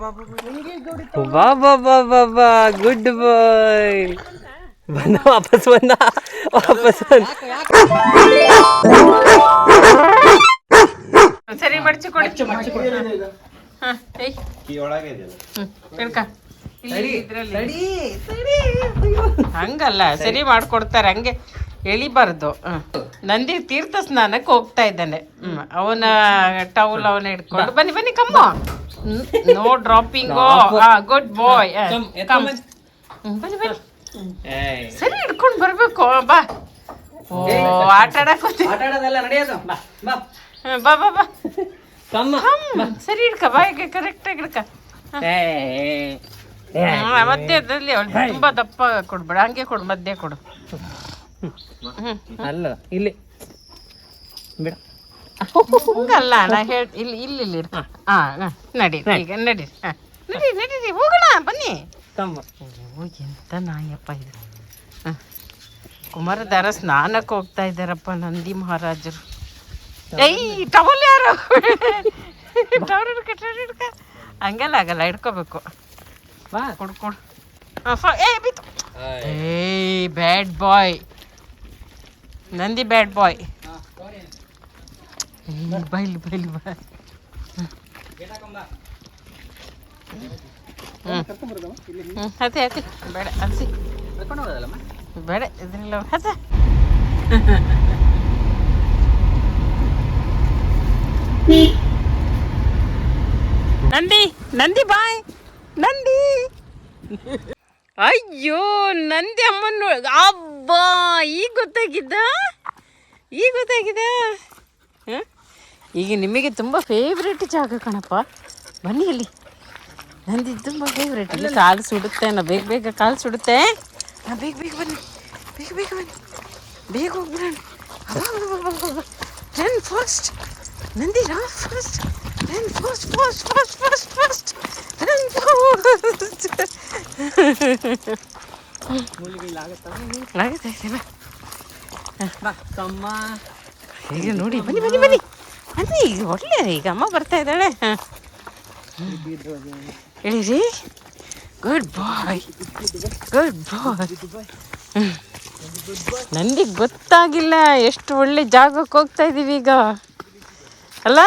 ಬಾ ಬಾ ಬಾ ಬಾ ಬಾ ಗುಡ್ ಬಾಯ್. ಬಂದ ವಾಪಸ್ ಬಂದ. ಸರಿ ಮಡ್ಚಿ ಕೊಡಿ. ಹಂಗಲ್ಲ, ಸರಿ ಮಾಡ್ಕೊಡ್ತಾರೆ, ಹಂಗೆ ಎಳಿಬಾರ್ದು. ನಂದಿ ತೀರ್ಥ ಸ್ನಾನಕ್ಕೆ ಹೋಗ್ತಾ ಇದ್ದಾನೆ. ಅವನ ಟವಲ್ ಅವನ ಹಿಡ್ಕೊಂಡು ಬನ್ನಿ ಬನ್ನಿ ಕಮ್ಮ. No dropping. Good bye. ಬನ್ನಿ ಬನ್ನಿ. ಸರಿ ಹಿಡ್ಕೊಂಡು ಬರ್ಬೇಕು. ಬಾ. ಓ ಆಟ ಆಡಕ್ ಬಾ ಬಾ ಬಾ. ಸರಿ ಹಿಡ್ಕ, ಬಾಯಿಗೆ ಕರೆಕ್ಟಾಗಿ ಹಿಡ್ಕ. ಮಧ್ಯದಲ್ಲಿ ಅವಳು ತುಂಬಾ ದಪ್ಪ ಕೊಡ್ಬೇಡ, ಹಂಗೆ ಕೊಡು, ಮಧ್ಯ ಕೊಡು. ಅಲ್ಲ ಇಲ್ಲಿ ಬಿಡ, ಹಂಗಲ್ಲ ನಾ ಹೇಳಿ. ಇಲ್ಲಿ ಇಲ್ಲಿ ಇಲ್ಲಿ ನಡಿ ಈಗ, ನಡಿ ನಡಿ ನಡೀರಿ ಹೋಗೋಣ ಬನ್ನಿ. ಎಂತ ನಾಯಪ್ಪ ಇದು. ಕುಮಾರಧಾರ ಸ್ನಾನಕ್ಕೆ ಹೋಗ್ತಾ ಇದ್ದಾರಪ್ಪ ನಂದಿ ಮಹಾರಾಜರು. ಟವಲ್ ಯಾರು? ಟವಲ್ ಹಿಡ್ಕ. ಹಂಗೆಲ್ಲ ಆಗಲ್ಲ, ಹಿಡ್ಕೋಬೇಕು. ಕೊಡು ಕೊಡು. ಬ್ಯಾಡ್ ಬಾಯ್ ನಂದಿ, ಬ್ಯಾಡ್ ಬಾಯ್. ಬೈಲಿ ಬೈಲಿ ಬಾ. ಅದೇ ಅದೇ ಬೇಡ ಅನ್ಸಿ, ಬೇಡ ಇದ್ರಲ್ಲ ಹಸ. ನಂದಿ ನಂದಿ ಬಾಯ್ ನಂದಿ. ಅಯ್ಯೋ ನಂದಿ ಅಮ್ಮನ ಅಬ್ಬಾ, ಈಗ ಗೊತ್ತಾಗಿದ್ದ. ಈಗ ನಿಮಗೆ ತುಂಬ ಫೇವ್ರೇಟ್ ಜಾಗ ಕಣಪ್ಪ. ಬನ್ನಿ ಇಲ್ಲಿ, ನಂದಿ ತುಂಬ ಫೇವ್ರೇಟ್. ಇಲ್ಲಿ ಕಾಲು ಸುಡುತ್ತೆ, ಬೇಗ ಬೇಗ ಕಾಲು ಸುಡುತ್ತೆ. ಬೇಗ ಬೇಗ ಬನ್ನಿ, ಬೇಗ ಬೇಗ ಬನ್ನಿ, ಬೇಗ ಹೋಗ್ಬಿಡೋಣ. Run fast Nandi, run fast, run fast fast fast fast fast, run fast. ಈಗ ನೋಡಿ, ಬನ್ನಿ ಬನ್ನಿ ಬನ್ನಿ ಬನ್ನಿ. ಈಗ ಒಳ್ಳೆ, ಈಗ ಅಮ್ಮ ಬರ್ತಾ ಇದ್ದಾಳೆ. ಹೇಳಿರಿ, ಗುಡ್ ಬಾಯ್ ಗುಡ್ ಬಾಯ್. ನನಗೆ ಗೊತ್ತಾಗಿಲ್ಲ ಎಷ್ಟು ಒಳ್ಳೆ ಜಾಗಕ್ಕೆ ಹೋಗ್ತಾ ಇದ್ದೀವಿ ಈಗ ಅಲ್ಲ.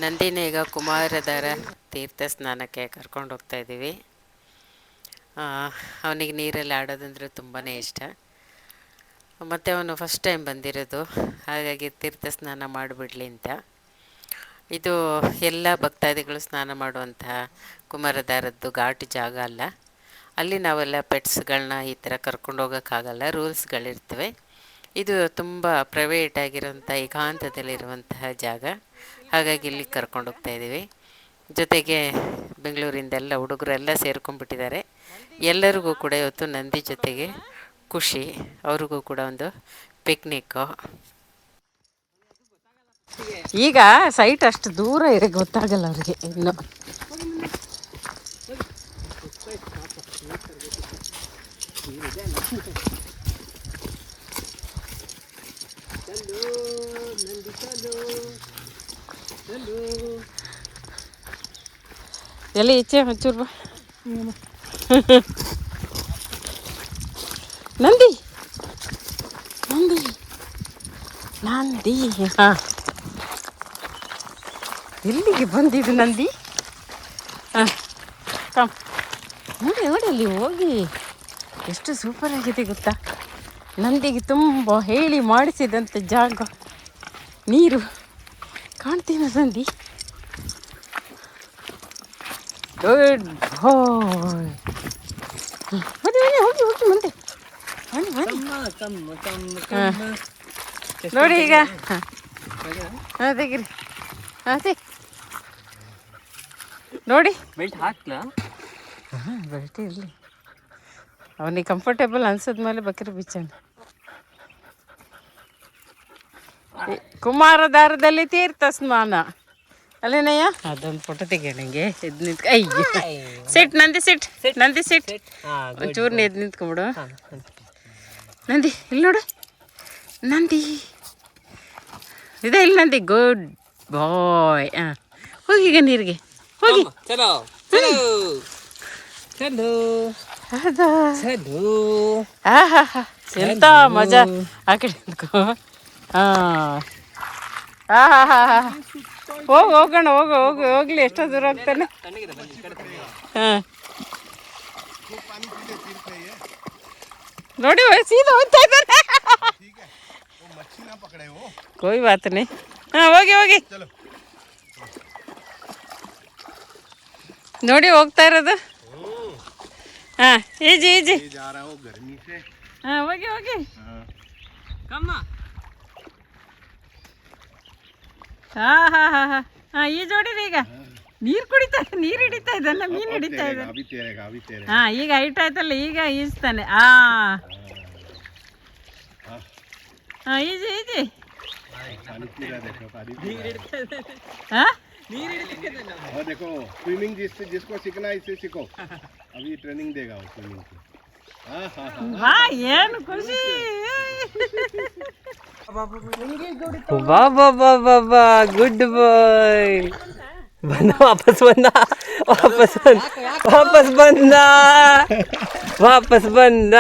ನಂದಿನ ಈಗ ಕುಮಾರಧಾರ ತೀರ್ಥ ಸ್ನಾನಕ್ಕೆ ಕರ್ಕೊಂಡು ಹೋಗ್ತಾ ಇದ್ದೀವಿ. ಅವನಿಗೆ ನೀರಲ್ಲಿ ಆಡೋದಂದ್ರೆ ತುಂಬಾ ಇಷ್ಟ. ಮತ್ತು ಅವನು ಫಸ್ಟ್ ಟೈಮ್ ಬಂದಿರೋದು, ಹಾಗಾಗಿ ತೀರ್ಥ ಸ್ನಾನ ಮಾಡಿಬಿಡ್ಲಿ ಅಂತ. ಇದು ಎಲ್ಲ ಭಕ್ತಾದಿಗಳು ಸ್ನಾನ ಮಾಡುವಂತಹ ಕುಮಾರಧಾರದ್ದು ಘಾಟ್ ಜಾಗ ಅಲ್ಲ. ಅಲ್ಲಿ ನಾವೆಲ್ಲ ಪೆಟ್ಸ್ಗಳನ್ನ ಈ ಥರ ಕರ್ಕೊಂಡು ಹೋಗೋಕ್ಕಾಗಲ್ಲ, ರೂಲ್ಸ್ಗಳಿರ್ತವೆ. ಇದು ತುಂಬ ಪ್ರೈವೇಟ್ ಆಗಿರೋಂಥ ಏಕಾಂತದಲ್ಲಿರುವಂತಹ ಜಾಗ, ಹಾಗಾಗಿ ಇಲ್ಲಿ ಕರ್ಕೊಂಡು ಹೋಗ್ತಾಯಿದ್ದೀವಿ. ಜೊತೆಗೆ ಬೆಂಗಳೂರಿಂದೆಲ್ಲ ಹುಡುಗರೆಲ್ಲ ಸೇರ್ಕೊಂಡ್ಬಿಟ್ಟಿದ್ದಾರೆ. ಎಲ್ಲರಿಗೂ ಕೂಡ ಇವತ್ತು ನಂದಿ ಜೊತೆಗೆ ಖುಷಿ, ಅವ್ರಿಗೂ ಕೂಡ ಒಂದು ಪಿಕ್ನಿಕ್ಕು. ಈಗ ಸೈಟ್ ಅಷ್ಟು ದೂರ ಇದೆ, ಗೊತ್ತಾಗಲ್ಲ ಅವ್ರಿಗೆ ಇನ್ನು. ಎಲ್ಲ ಈಚೆ ಒಂಚೂರು ಬಾ. ನಂದಿ ನಂದಿ ನಂದಿ. ಹಾಂ, ಎಲ್ಲಿಗೆ ಬಂದಿದ್ದು ನಂದಿ? ಹಾಂ ಕಮ್, ನೋಡಿ ನೋಡಿ ಅಲ್ಲಿ ಹೋಗಿ ಎಷ್ಟು ಸೂಪರ್ ಆಗಿದೆ ಗೊತ್ತಾ. ನಂದಿಗೆ ತುಂಬ ಹೇಳಿ ಮಾಡಿಸಿದಂಥ ಜಾಗ. ನೀರು ಕಾಣ್ತೀನ ನಂದಿ. Good bye. ಬನ್ನಿ ಬನ್ನಿ, ಹೋಗಿ ಹೋಗಿ ಮುಂದೆ ಬನ್ನಿ ಬನ್ನಿ. ನೋಡಿ ಈಗ ಹಾಂ ತೆಗಿರಿ. ಹಾಂ ನೋಡಿ, ಬೆಲ್ಟ್ ಹಾಕ್ಲಾ? ಹಾಂ ಬೆಲ್ಟ್ ಇರಲಿ, ಅವನಿಗೆ ಕಂಫರ್ಟೇಬಲ್ ಅನ್ಸಿದ್ಮೇಲೆ ಬೇಕಿದ್ರೆ ಬಿಚ್ಚೋಣ. ಕುಮಾರಧಾರದಲ್ಲಿ ತೀರ್ಥ ಸ್ನಾನ ಅಲ್ಲೇನಯ್ಯ. ಅದೊಂದು ಫೋಟೋ ತೆಗಿಯೋಣ ನನಗೆ. ಎದ್ದು ನಿಂತ್ಕ. ಅಯ್ಯ ಸಿಟ್ ನಂದಿ, ಸಿಟ್ ನಂದಿ, ಸಿಟ್. ಒಂಚೂರು ಎದ್ದು ನಿಂತ್ಕೊಂಬಿಡು ನಂದಿ. ಇಲ್ಲಿ ನೋಡು ನಂದಿ ಇದೆ, ಇಲ್ಲಿ ನಂದಿ. ಗುಡ್ ಬಾಯ್. ಹಾಂ ಹೋಗಿ ಈಗ ನೀರಿಗೆ ಹೋಗಿ. ಚಲೋ ಚಲೋ ಚಲೋ ಚಲೋ. ಆಹಾ ಎಂತ ಮಜಾ. ಆ ಕಡೆ ನಿಂತ್ಕೋ. ಹೋಗೋಣ ಹೋಗ್ಲಿ ಎಷ್ಟೋ ದೂರ ಹೋಗ್ತಾನೆ. ಹಾಂ ನೋಡಿ ಸೀದಾ ಹೋಗ್ತಾ ಇದ್ದಾನೆ. कोई बात नहीं. हाँ ಹೋಗಿ ನೋಡಿ ಹೋಗ್ತಾ ಇರೋದು. ಹಾಂ ಈಜಿ ಹಾಂ ಹೋಗಿ ಕಮ್ಮ. ಹಾಂ ಈಜು ಹೊಡೀರಿ. ಈಗ ನೀರು ಹಿಡಿತಾ ಇದ್ದಲ್ಲ, ಮೀನು ಹಿಡಿತಾ ಇದ್ದಾನೆ. ಹಾಂ ಈಗ ಹೈಟ್ ಆಯ್ತಲ್ಲ, ಈಗ ಈಜ್ತಾನೆ. ಹಾಂ ಈಜಿ हाँ देखो स्विमिंग जिसको सीखना है इससे सीखो. अभी ट्रेनिंग देगा वो स्विमिंग की. वाह ಏನು ಖುಷಿ. ವಾ ಗುಡ್ ಬಾಯ್. ವಾಪಸ್ ಬಂದ.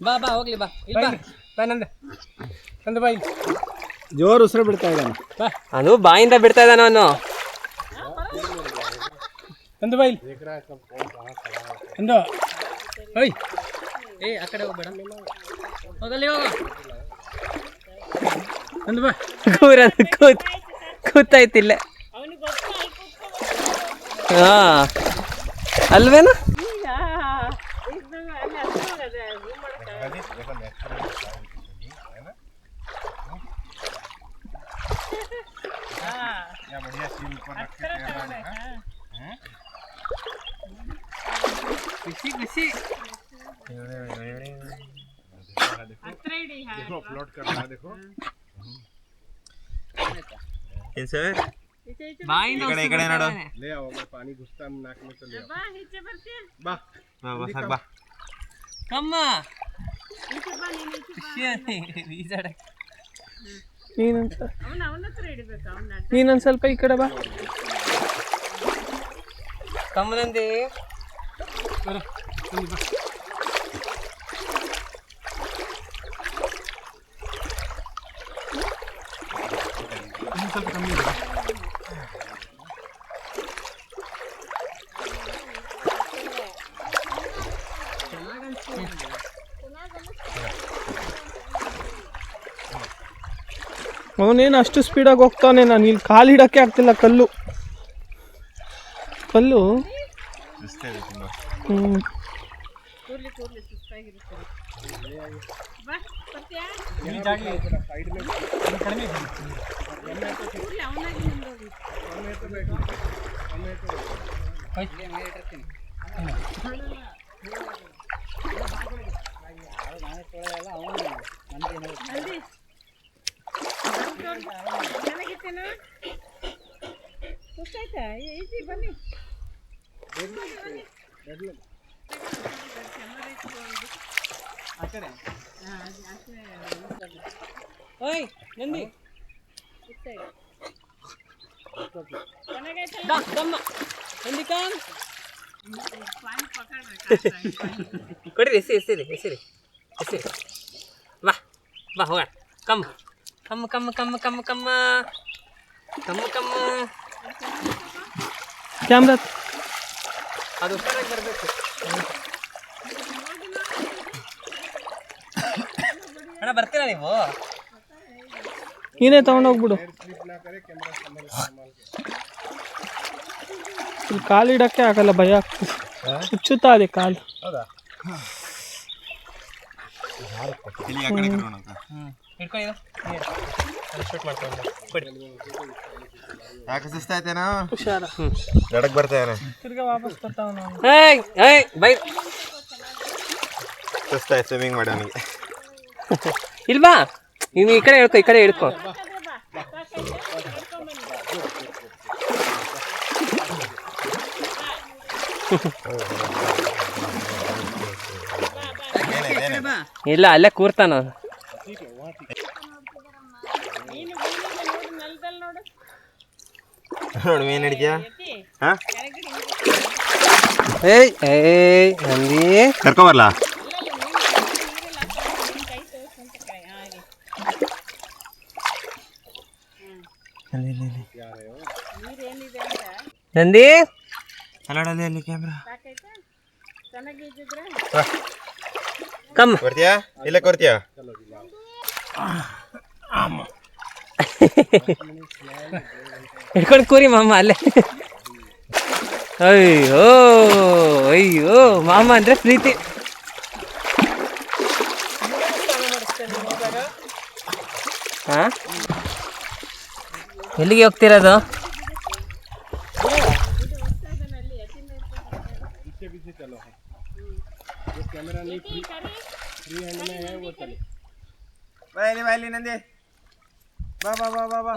ಬಾ ಹೋಗ್ಲಿ ಬಾ ನಂದು ಬಾಯಿ. ಜೋರು ಉಸಿರು ಬಿಡ್ತಾ ಇದ್ದಾನೆ. ಅದು ಬಾಯಿಂದ ಬಿಡ್ತಾ ಇದ್ದಾನ ಅವನು. ನಂದು ಬಾಯಿ ಓಯ್ ಏ ಆ ಕಡೆ ಹೋಗ್ಬೇಡ, ಹೋಗಲ್ಲಿ ಹೋಗ. ನಂದು ಬಾ. ಕೂತಾಯ್ತಿಲ್ಲ. ಹಾಂ ಅಲ್ವೇನು. ಖುಷಿ देखो फ्लोट कर रहा है. देखो ಬಾಯಿಂದ ले आओ. अगर पानी घुसता है नाक में तो ले आओ. बा ಕಮ್ಮ ಈಜಾಡಕ್ಕೆ. ನೀನೊಂದು ಸ್ವಲ್ಪ ಈ ಕಡೆ ಬಾ. ಕಮ್ಮನಂದಿ ಅವನೇನು ಅಷ್ಟು ಸ್ಪೀಡಾಗಿ ಹೋಗ್ತಾನೆ, ನಾನು ಇಲ್ಲಿ ಕಾಲು ಇಡೋಕ್ಕೆ ಆಗ್ತಿಲ್ಲ. ಕಲ್ಲು ಬನ್ನಿ. ಓಯ್ ನಂದಿ ಕೊಡ್ರಿ. ಎಸಿರಿ ಬಾ ಹೋಗೋಣ. ಕಮ್ಮ ಕ್ಯಾಮ್ರಾ ಅದು ಹುಷಾರಾಗಿ ಬರಬೇಕು. ಅಣ್ಣ ಬರ್ತೀರಾ ನೀವು? ನೀನೇ ತಗೊಂಡೋಗ್ಬಿಡು. ಇಲ್ಲಿ ಕಾಲು ಇಡೋಕ್ಕೆ ಆಗಲ್ಲ, ಭಯ ಆಗ್ತದೆ. ಹುಚ್ಚುತ್ತಾ ಅದೇ ಕಾಲು. ಯಾಕೆ ಸುಸ್ತಾಯ್ತೇನೋ? ಹುಷಾರ. ನಡಕ್ ಬರ್ತಾನೆ. ತಿರ್ಗಾ ವಾಪಸ್ ಬರ್ತಾವನು. ಬೈ ಸುಸ್ತಾಯ್ತು ಸ್ವಿಮ್ಮಿಂಗ್ ಮಾಡಿ ಅವನಿಗೆ. ಇಲ್ವಾ ನೀನು ಈ ಕಡೆ ಹೇಳ್ಕೊ. ಇಲ್ಲ ಅಲ್ಲೇ ಕೂರ್ತಾನ. ನೋಡು ಮೀನು ಹಿಡಿದ್ಯಾ? ಹಾಂ ಏಯ್ ಏಯ್ ನಂದಿ ಕರ್ಕೊಂಬರ್ಲಾ? ನಂದಿ ಅಲ್ಲೋಡಲ್ಲಿ ಅಲ್ಲಿ ಕ್ಯಾಮ್ರಾ. ಕಮ್ ಕೊಡ್ತೀಯಾ? ಇಲ್ಲ ಕೊಡ್ತೀಯಾ? ಹಿಡ್ಕೊಂಡು ಕೂರಿ ಮಾಮ ಅಲ್ಲೇ. ಅಯ್ಯೋ ಅಯ್ಯೋ ಮಾಮ ಅಂದ್ರೆ ಪ್ರೀತಿ. ಹಾ ಎಲ್ಲಿಗೆ ಹೋಗ್ತಿರೋದು? ಬಾಯಲ್ಲಿ ನಂದಿ ಬಾ ಬಾ ಬಾ ಬಾ ಬಾ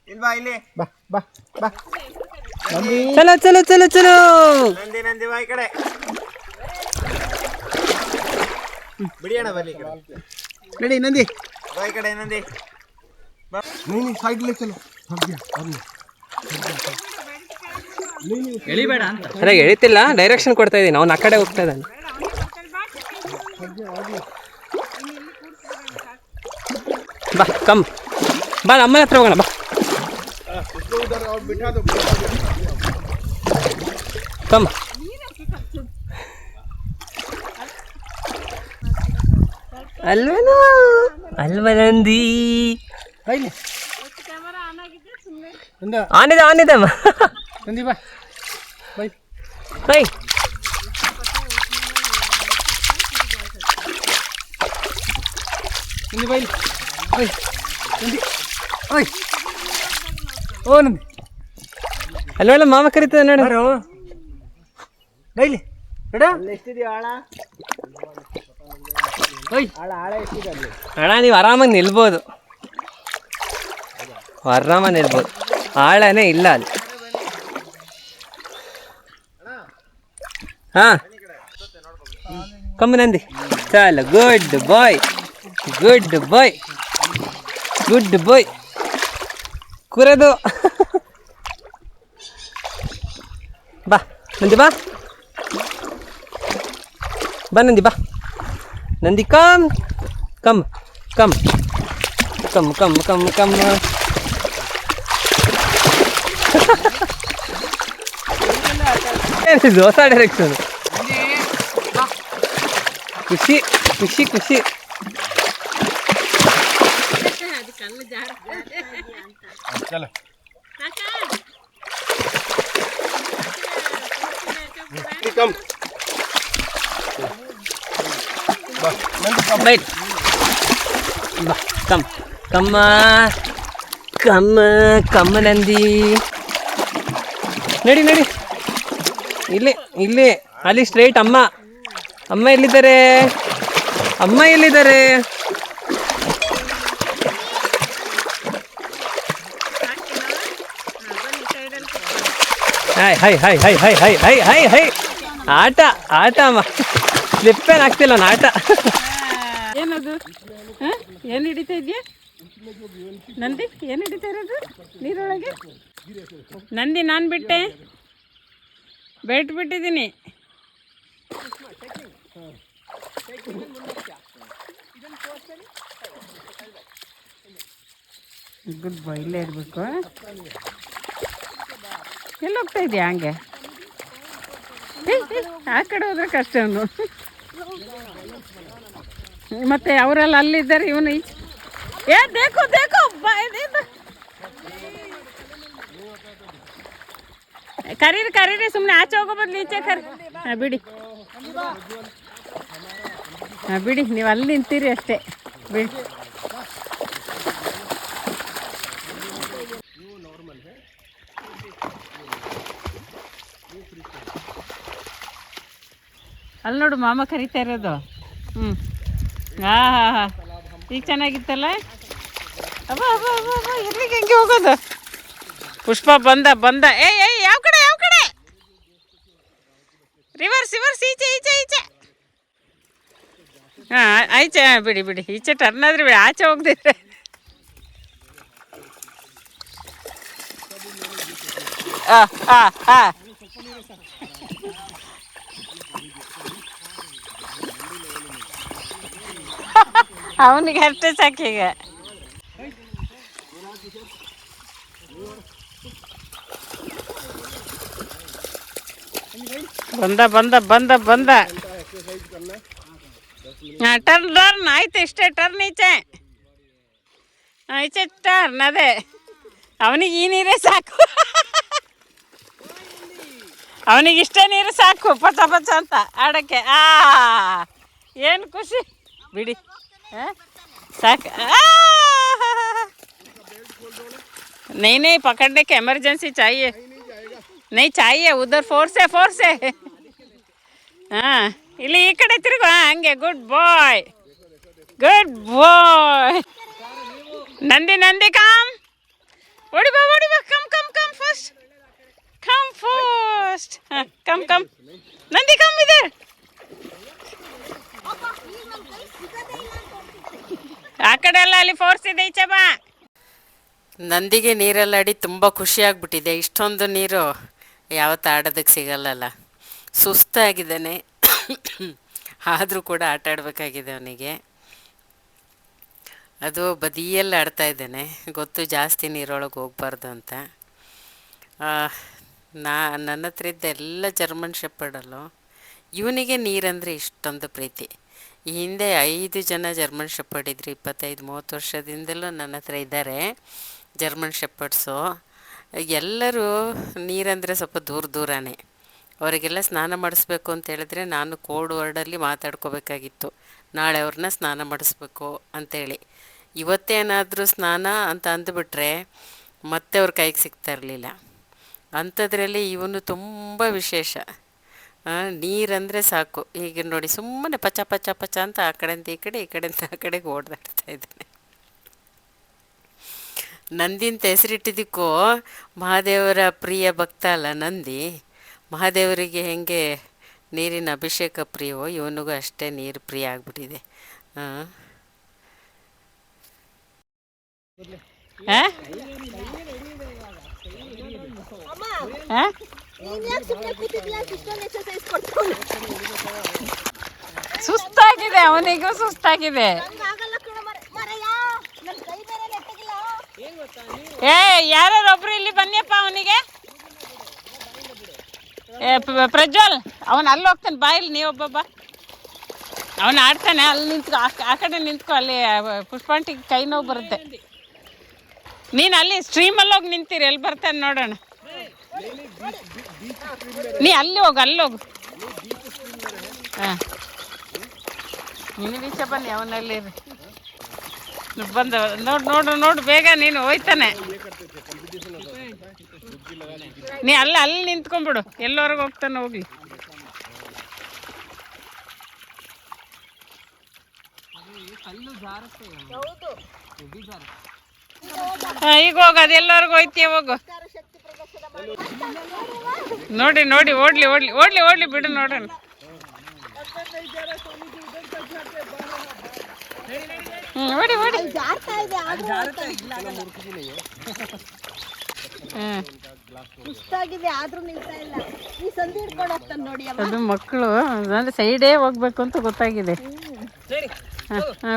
ಇಲ್ಲಿ ಬಾ ಇಲ್ಲಿ ಚಲೋ ಚಲೋ ಚಲೋ ಚಲೋ. ನಂದಿ ನಂದಿ ಬಾ ಈ ಕಡೆ ಬಿಡಿಯೋಣ ಬಲ್ಲಿ ಈ ಕಡೆ ನಡಿ ನಂದಿ ಬಾ ಈ ಕಡೆ ನಂದಿ ಬಾ. नहीं नहीं साइड ले चलो भाग गया ಅರೆ ಎಳಿತಿಲ್ಲ, ಡೈರೆಕ್ಷನ್ ಕೊಡ್ತಾ ಇದ್ದೀನಿ. ಅವ್ನು ಆ ಕಡೆ ಹೋಗ್ತಾ ಇದ್ದಾನೆ. ಬಾ ಕಮ್ ಬಾ ಅಮ್ಮನ ಹತ್ರ ಹೋಗೋಣ ಬಾ. उसको उधर और बिठा दो ಕಮ್ ಅಲ್ವನ ಅಲ್ವ ನಂದಿ ಆನಿದೆ ಆನಿದೆ ಅಮ್ಮ. ನಂದಿ ಬಾ bye bye Nandi bye bye Nandi ಓಯ್ ಓ ನಂದಿ ಅಲ್ವೇಳ ಮಾಮ ಕರೀತದೆ ನೋಡು. ಡೈಲಿ ಬೇಡ ಓಯ್ ಅಣ್ಣ ನೀವು ಆರಾಮಾಗಿ ನಿಲ್ಬೋದು, ಆರಾಮಾಗಿ ನಿಲ್ಬೋದು. ಆಳನೇ ಇಲ್ಲ ಅಲ್ಲಿ. ಹಾಂ ಕಮ್ಮ ನಂದಿ ಚಲ good boy good boy good boy. ಕೂರೋದು ಬಾ ನಂದಿ ಬಾ ಬಾ ನಂದಿ ಬಾ Nandi come come come come come come come. ಏನಿದು ಹೊಸ ಡೈರೆಕ್ಷನ್. ಖುಷಿ ಖುಷಿ ಖುಷಿ. चलो कम ಬೈಟ್ ಬಾ ಕಮ್ ಕಮ್ಮ ಕಮ್ಮ ಕಮ್ಮ ನಂದಿ ನಡಿ ನಡಿ. ಇಲ್ಲಿ ಇಲ್ಲಿ ಅಲ್ಲಿ ಸ್ಟ್ರೈಟ್. ಅಮ್ಮ ಅಮ್ಮ ಎಲ್ಲಿದ್ದಾರೆ? ಅಮ್ಮ ಎಲ್ಲಿದ್ದಾರೆ? High high high high high high high high high. ಆಟ ಆಟ ಅಮ್ಮ, ಸ್ಲಿಪ್ಪೇನು ಆಗ್ತಿಲ್ಲ ನಾನು ಆಟ. ಏನದು ಏನು ಹಿಡಿತಾ ಇದೆಯಾ ನಂದಿ? ಏನು ಹಿಡಿತಾ ಇರೋದು ನೀರೊಳಗೆ? ನಂದಿ ನಾನು ಬಿಟ್ಟೆ, ಬೆಟ್ ಬಿಟ್ಟಿದ್ದೀನಿ. ಗುಡ್ ಬಾಯ್, ಇಲ್ಲೇ ಇರಬೇಕು. ಎಲ್ಲಿ ಹೋಗ್ತಾ ಇದೆಯಾ ಹಂಗೆ? ಆ ಕಡೆ ಹೋದ್ರೆ ಕಷ್ಟ ಅವನು. ಮತ್ತೆ ಅವರೆಲ್ಲ ಅಲ್ಲಿದ್ದಾರೆ, ಇವನು ಈಚೆ. ಏ ದೇಖೋ ದೇಖೋ ಕರೀರಿ ಕರೀರಿ, ಸುಮ್ಮನೆ ಆಚೆ ಹೋಗೋ ಬದಲು ಈಚೆ ಕರಿ. ಹಾಂ ಬಿಡಿ, ಹಾಂ ಬಿಡಿ, ನೀವು ಅಲ್ಲಿ ನಿಂತೀರಿ ಅಷ್ಟೇ ಬಿಡಿ. ಅಲ್ಲಿ ನೋಡು ಮಾಮ ಕರಿತಾ ಇರೋದು. ಹ್ಞೂ ಹಾಂ ಹಾಂ ಹಾಂ, ಈಗ ಚೆನ್ನಾಗಿತ್ತಲ್ಲ. ಅಬ್ಬ ಅಬ್ಬ ಅಬ್ಬ ಅಬ್ಬ, ಎಲ್ಲಿಗೆ ಹೆಂಗೆ ಹೋಗೋದು? ಪುಷ್ಪ ಬಂದ ಬಂದ. ಏಯ್ ಏಯ್, ಯಾವ ಕಡೆ ಯಾವ ಕಡೆ? ರಿವರ್ಸ್ ರಿವರ್ಸ್, ಈಚೆ ಈಚೆ ಈಚೆ. ಹಾಂ ಆಯ್ಚೆ, ಬಿಡಿ ಬಿಡಿ, ಈಚೆ ಟರ್ನ್ ಆದರೆ ಬಿಡಿ, ಆಚೆ ಹೋಗ್ದಿದ್ರೆ. ಅವನಿಗೆ ಅಷ್ಟೇ ಸಾಕೀಗ. ಬಂದ ಬಂದ ಬಂದ ಬಂದ. ಹಾಂ, ಟರ್ನ್ ಆಯ್ತು, ಇಷ್ಟೇ ಟರ್ನ್ ಈಚೆ. ಈಚೆ ಟರ್ನ್, ಅದೇ ಅವನಿಗೆ ಈ ನೀರೇ ಸಾಕು. ಅವನಿಗೆ ಇಷ್ಟೇ ನೀರು ಸಾಕು, ಪಚ ಪಚ ಅಂತ ಆಡೋಕ್ಕೆ. ಏನು ಖುಷಿ ಬಿಡಿ. ಸಾಕು. नहीं पकड़ने के इमरजेंसी चाहिए, नहीं चाहिए, उधर फोर्स है. ಹಾಂ, ಇಲ್ಲಿ ಈ ಕಡೆ ತಿರುಗು. ಹಂಗೆ, ಗುಡ್ ಬಾಯ್. ನಂದಿ ಕಾಮ್, ಓಡಿ ಬಾ come first. Come Nandi come ಇದೆ. ಆ ಕಡೆ ಎಲ್ಲ ಅಲ್ಲಿ ಫೋರ್ಸ್ ಇದೆ, ಈಚೆ ಬಾ. ನಂದಿಗೆ ನೀರಲ್ಲಾಡಿ ತುಂಬ ಖುಷಿಯಾಗ್ಬಿಟ್ಟಿದೆ. ಇಷ್ಟೊಂದು ನೀರು ಯಾವತ್ತು ಆಡೋದಕ್ಕೆ ಸಿಗಲ್ಲಲ್ಲ. ಸುಸ್ತಾಗಿದ್ದಾನೆ, ಆದರೂ ಕೂಡ ಆಟ ಆಡಬೇಕಾಗಿದೆ ಅವನಿಗೆ. ಅದು ಬದಿಯಲ್ಲಿ ಆಡ್ತಾ ಇದ್ದಾನೆ, ಗೊತ್ತು ಜಾಸ್ತಿ ನೀರೊಳಗೆ ಹೋಗ್ಬಾರ್ದು ಅಂತ. ನನ್ನ ಹತ್ರ ಇದ್ದ ಎಲ್ಲ ಜರ್ಮನ್ ಶೆಪರ್ಡಲ್ಲೂ ಇವನಿಗೆ ನೀರಂದರೆ ಇಷ್ಟೊಂದು ಪ್ರೀತಿ. ಈ ಹಿಂದೆ 5 ಜನ ಜರ್ಮನ್ ಶೆಪರ್ಡ್ ಇದ್ದರು. 25-30 ವರ್ಷದಿಂದಲೂ ನನ್ನ ಹತ್ರ ಇದ್ದಾರೆ ಜರ್ಮನ್ ಶೆಪರ್ಡ್ಸು. ಎಲ್ಲರೂ ನೀರಂದರೆ ಸ್ವಲ್ಪ ದೂರನೇ. ಅವರಿಗೆಲ್ಲ ಸ್ನಾನ ಮಾಡಿಸ್ಬೇಕು ಅಂತ ಹೇಳಿದ್ರೆ ನಾನು ಕೋಡ್ ವರ್ಡಲ್ಲಿ ಮಾತಾಡ್ಕೋಬೇಕಾಗಿತ್ತು, ನಾಳೆ ಅವ್ರನ್ನ ಸ್ನಾನ ಮಾಡಿಸ್ಬೇಕು ಅಂಥೇಳಿ. ಇವತ್ತೇನಾದರೂ ಸ್ನಾನ ಅಂತ ಅಂದುಬಿಟ್ರೆ ಮತ್ತೆ ಅವ್ರ ಕೈಗೆ ಸಿಗ್ತಾ ಇರಲಿಲ್ಲ. ಅಂಥದ್ರಲ್ಲಿ ಇವನು ತುಂಬ ವಿಶೇಷ. ನೀರಂದರೆ ಸಾಕು. ಈಗ ನೋಡಿ, ಸುಮ್ಮನೆ ಪಚ ಪಚ ಪಚ ಅಂತ ಆ ಕಡೆಯಿಂದ ಈ ಕಡೆ, ಈ ಕಡೆಯಿಂದ ಆ ಕಡೆಗೆ ಓಡಾಡ್ತಾ ಇದ್ದಾನೆ. ನಂದಿಂತ ಹೆಸರಿಟ್ಟಿದ್ದಕ್ಕೂ ಮಹಾದೇವರ ಪ್ರಿಯ ಭಕ್ತ ಅಲ್ಲ ನಂದಿ. ಮಹಾದೇವರಿಗೆ ಹೆಂಗೆ ನೀರಿನ ಅಭಿಷೇಕ ಪ್ರಿಯವೋ ಇವನಿಗೂ ಅಷ್ಟೇ ನೀರು ಪ್ರಿಯ ಆಗಿಬಿಟ್ಟಿದೆ. ಸುಸ್ತಾಗಿದೆ, ಅವನಿಗೂ ಸುಸ್ತಾಗಿದೆ. ಯಾರೊಬ್ರು ಇಲ್ಲಿ ಬನ್ನಿಯಪ್ಪ. ಅವನಿಗೆ ಪ್ರಜ್ವಲ್, ಅವನು ಅಲ್ಲಿ ಹೋಗ್ತಾನೆ, ಬಾಯಲ್ಲಿ ನೀವೊಬ್ಬ. ಅವನು ಆಡ್ತಾನೆ, ಅಲ್ಲಿ ನಿಂತ್ಕೊ, ಆ ಕಡೆ ನಿಂತ್ಕೊ. ಅಲ್ಲಿ ಪುಷ್ಪಾಂಟಿಗೆ ಕೈ ನೋವು ಬರುತ್ತೆ. ನೀನು ಅಲ್ಲಿ ಸ್ಟ್ರೀಮಲ್ಲಿ ಹೋಗಿ ನಿಂತೀರಿ, ಎಲ್ಲಿ ಬರ್ತಾನೆ ನೋಡೋಣ. ನೀ ಅಲ್ಲಿ ಹೋಗು. ಹಾಂ, ನೀನು ಈಚೆ ಬನ್ನಿ, ಅವನಲ್ಲಿ ಬಂದ. ನೋಡು ಬೇಗ, ನೀನು ಹೋಯ್ತಾನೆ. ನೀ ಅಲ್ಲಿ ನಿಂತ್ಕೊಂಡ್ಬಿಡು, ಎಲ್ಲವರೆಗೂ ಹೋಗ್ತಾನೆ ಹೋಗ್ಲಿ. ಈಗ ಹೋಗು, ಅದು ಎಲ್ಲವರೆಗೂ ಹೋಯ್ತೀಯ, ಹೋಗು. ನೋಡಿ ಓಡ್ಲಿ ಬಿಡು, ನೋಡೋಣ. ಓಡಿ ಅದು ಮಕ್ಕಳು ಅಂದರೆ ಸೈಡೇ ಹೋಗ್ಬೇಕು ಅಂತ ಗೊತ್ತಾಗಿದೆ.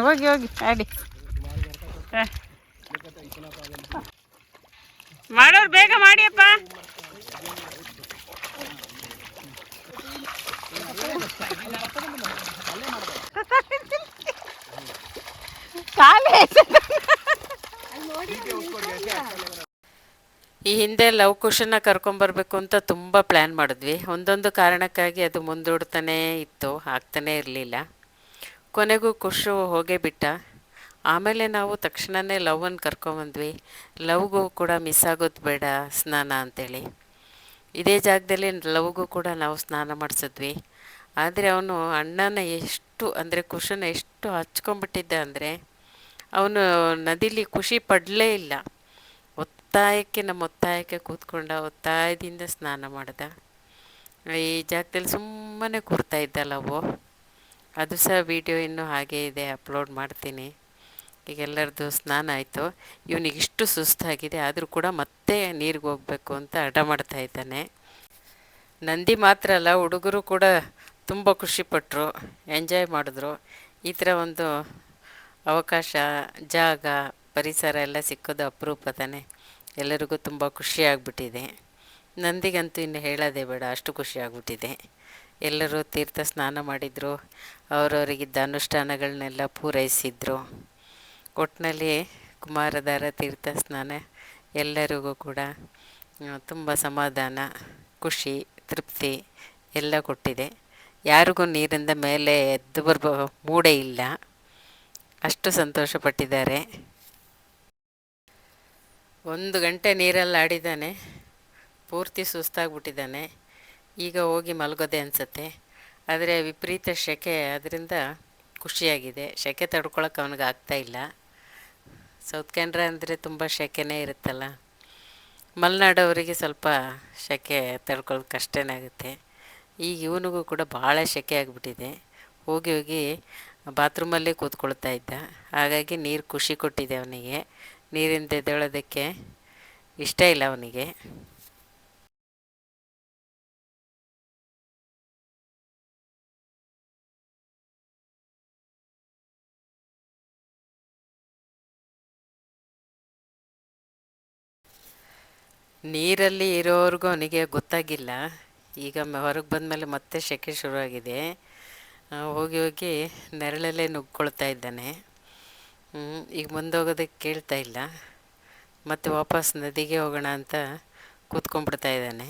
ಹೋಗಿ ಆಡಿ. ಮಾಡೋರು ಬೇಗ ಮಾಡಿಯಪ್ಪ. ಈ ಹಿಂದೆ ಲವ್ ಕುಶನ್ನ ಕರ್ಕೊಂಬರ್ಬೇಕು ಅಂತ ತುಂಬ ಪ್ಲ್ಯಾನ್ ಮಾಡಿದ್ವಿ. ಒಂದೊಂದು ಕಾರಣಕ್ಕಾಗಿ ಅದು ಮುಂದೂಡ್ತಾನೇ ಇತ್ತು, ಆಗ್ತಾನೇ ಇರಲಿಲ್ಲ. ಕೊನೆಗೂ ಕುಶು ಹೋಗೇ ಬಿಟ್ಟ. ಆಮೇಲೆ ನಾವು ತಕ್ಷಣವೇ ಲವ್ವನ್ನು ಕರ್ಕೊಂಬಂದ್ವಿ. ಲವ್ಗೂ ಕೂಡ ಮಿಸ್ ಆಗೋದು ಬೇಡ ಸ್ನಾನ ಅಂಥೇಳಿ ಇದೇ ಜಾಗದಲ್ಲಿ ಲವ್ಗೂ ಕೂಡ ನಾವು ಸ್ನಾನ ಮಾಡಿಸಿದ್ವಿ. ಆದರೆ ಅವನು ಅಣ್ಣನ ಎಷ್ಟು ಅಂದರೆ ಕುಶನ ಎಷ್ಟು ಹಚ್ಕೊಂಡ್ಬಿಟ್ಟಿದ್ದ ಅಂದರೆ ಅವನು ನದಿಲಿ ಖುಷಿ ಪಡಲೇ ಇಲ್ಲ. ನಮ್ಮ ಒತ್ತಾಯಕ್ಕೆ ಕೂತ್ಕೊಂಡ, ಒತ್ತಾಯದಿಂದ ಸ್ನಾನ ಮಾಡ್ದ. ಈ ಜಾಗದಲ್ಲಿ ಸುಮ್ಮನೆ ಕೂರ್ತಾ ಇದ್ದ ಲವ್. ಅದು ಸಹ ವಿಡಿಯೋ ಇನ್ನೂ ಹಾಗೇ ಇದೆ, ಅಪ್ಲೋಡ್ ಮಾಡ್ತೀನಿ. ಈಗ ಎಲ್ಲರದ್ದು ಸ್ನಾನ ಆಯಿತು. ಇವನಿಗಿಷ್ಟು ಸುಸ್ತಾಗಿದೆ ಆದರೂ ಕೂಡ ಮತ್ತೆ ನೀರಿಗೆ ಹೋಗಬೇಕು ಅಂತ ಹಠ ಮಾಡ್ತಾ ಇದ್ದಾನೆ. ನಂದಿ ಮಾತ್ರ ಅಲ್ಲ, ಹುಡುಗರು ಕೂಡ ತುಂಬ ಖುಷಿಪಟ್ಟರು, ಎಂಜಾಯ್ ಮಾಡಿದ್ರು. ಈ ಥರ ಒಂದು ಅವಕಾಶ, ಜಾಗ, ಪರಿಸರ ಎಲ್ಲ ಸಿಕ್ಕೋದು ಅಪರೂಪ ತಾನೆ. ಎಲ್ಲರಿಗೂ ತುಂಬ ಖುಷಿಯಾಗ್ಬಿಟ್ಟಿದೆ. ನಂದಿಗಂತೂ ಇನ್ನು ಹೇಳೋದೇ ಬೇಡ, ಅಷ್ಟು ಖುಷಿಯಾಗ್ಬಿಟ್ಟಿದೆ. ಎಲ್ಲರೂ ತೀರ್ಥ ಸ್ನಾನ ಮಾಡಿದರು, ಅವರವರಿಗಿದ್ದ ಅನುಷ್ಠಾನಗಳನ್ನೆಲ್ಲ ಪೂರೈಸಿದ್ರು. ಒಟ್ಟಿನಲ್ಲಿ ಕುಮಾರಧಾರ ತೀರ್ಥ ಸ್ನಾನ ಎಲ್ಲರಿಗೂ ಕೂಡ ತುಂಬ ಸಮಾಧಾನ, ಖುಷಿ, ತೃಪ್ತಿ ಎಲ್ಲ ಕೊಟ್ಟಿದೆ. ಯಾರಿಗೂ ನೀರಿಂದ ಮೇಲೆ ಎದ್ದು ಮೂಡೇ ಇಲ್ಲ, ಅಷ್ಟು ಸಂತೋಷಪಟ್ಟಿದ್ದಾರೆ. 1 ಗಂಟೆ ನೀರಲ್ಲಿ ಆಡಿದ್ದಾನೆ, ಪೂರ್ತಿ ಸುಸ್ತಾಗ್ಬಿಟ್ಟಿದ್ದಾನೆ. ಈಗ ಹೋಗಿ ಮಲಗೋದೆ ಅನಿಸುತ್ತೆ. ಆದರೆ ವಿಪರೀತ ಸೆಕೆ, ಅದರಿಂದ ಖುಷಿಯಾಗಿದೆ. ಸೆಕೆ ತಡ್ಕೊಳಕ್ಕೆ ಅವನಿಗೆ ಆಗ್ತಾಯಿಲ್ಲ. ಸೌತ್ ಕೆನರಾ ಅಂದರೆ ತುಂಬ ಸೆಕೆನೇ ಇರುತ್ತಲ್ಲ, ಮಲೆನಾಡವರಿಗೆ ಸ್ವಲ್ಪ ಸೆಕೆ ತಡ್ಕೊಳ್ಳೋದು ಕಷ್ಟನೇ ಆಗುತ್ತೆ. ಈಗ ಇವನಿಗೂ ಕೂಡ ಭಾಳ ಸೆಕೆ ಆಗಿಬಿಟ್ಟಿದೆ. ಹೋಗಿ ಹೋಗಿ ಬಾತ್ರೂಮಲ್ಲೇ ಕೂತ್ಕೊಳ್ತಾ ಇದ್ದ. ಹಾಗಾಗಿ ನೀರು ಖುಷಿ ಕೊಟ್ಟಿದೆ ಅವನಿಗೆ. ನೀರಿಂದ ಎದ್ದೇಳೋದಕ್ಕೆ ಇಷ್ಟ ಇಲ್ಲ ಅವನಿಗೆ. ನೀರಲ್ಲಿ ಇರೋವರೆಗೂ ಅವನಿಗೆ ಗೊತ್ತಾಗಿಲ್ಲ. ಈಗ ಹೊರಗೆ ಬಂದಮೇಲೆ ಮತ್ತೆ ಸೆಕೆ ಶುರುವಾಗಿದೆ. ಹೋಗಿ ಹೋಗಿ ನೆರಳಲ್ಲೇ ನುಗ್ಕೊಳ್ತಾ ಇದ್ದಾನೆ. ಈಗ ಮುಂದೋಗೋದಕ್ಕೆ ಕೇಳ್ತಾ ಇಲ್ಲ. ಮತ್ತು ವಾಪಸ್ ನದಿಗೆ ಹೋಗೋಣ ಅಂತ ಕೂತ್ಕೊಂಡ್ಬಿಡ್ತಾ ಇದ್ದಾನೆ.